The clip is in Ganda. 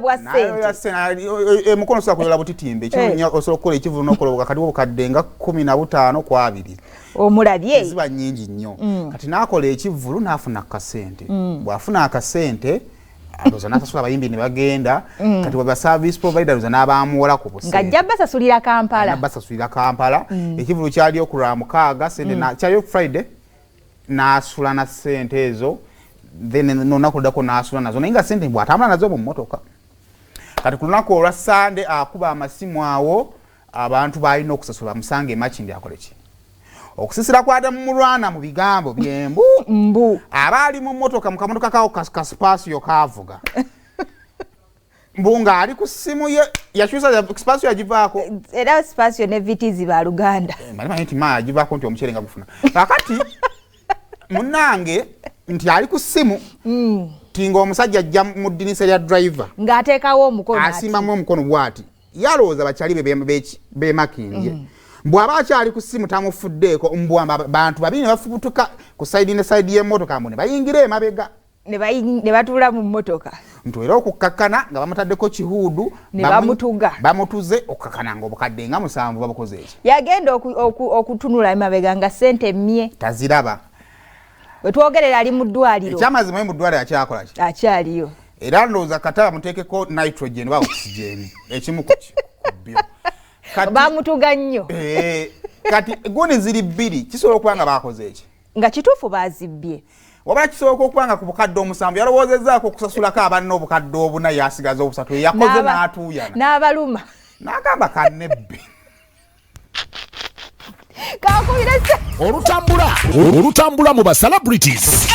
bwa ssente mukono soka kuyola butitimbe ekyo osobola okukola ekivulu n'okoloboka kati obukadde nga 15 ku 2 omulabye ziba nnyingi nnyo kati n'akola ekivulu n'afuna akasente bw'afuna akasente aloza n'asasula abayimbi ne bagenda kati bwe ba service provider aloza n'abaamuwola ku busente ng'ajja basasulira Kampala ekivulu kyaliyo ku Lwamukaaga sente kyaliyo ku Friday n'asula na ssente ezo then n'olunaku luddako n'asula nazo naye nga ssente bw'atambula nazo mu mmotoka kati ku lunaku olwa Sande akuba amasimu awo abantu baalina okusasula bamusange Makindi akole ki okusisira kwada mu Mulwana mu bigambo byembu abaali mu mmotoka mu kamotoka kawo kasipasio kaavuga mbunga ali ku ssimu ye yakyusa spasio yagivaako era spasio ne vitizi ba Luganda malimanyi nti maa yagivaako nti omukyere nga gufuna kakati munange nti ali ku ssimu tinga omusajja ajja mu ddinisa lya driver ng'ateekawo omukono asimbamu omukono bw'ati yalowooza bakyali be Makindye bw'aba akyali ku ssimu tamufuddeeko mbwamba bantu babiri ne bafubutuka ku sayidi ne sayidi y'emmotoka mbu ne bayingira emabega ne batuula mu mmotoka ntwera okukkakkana nga bamutaddeko kihuudu ne bamutuze okukakkana ng'obukadde nga 7 babukoze eki yagenda okutunula emabega nga ssente mmye taziraba wetwogerera ali mu ddwaliro ekyamazima mu ddwaliro akyakola ki akyaliyo era ndowooza kataba muteekeko nitrogen oba oxygen ekimu ku byo bamutuga nnyo kati guni ziri 2 kisobola okuba nga baakoze eki nga kituufu baazibbye wabula kisobola okuba nga ku bukadde 7 yalowoozezaako okusasulako abanna obukadde 4 yasigaza obusatu yakoze n'atuuyana n'abaluma n'agamba kannebbe kakubire olutambula mu ba celebrities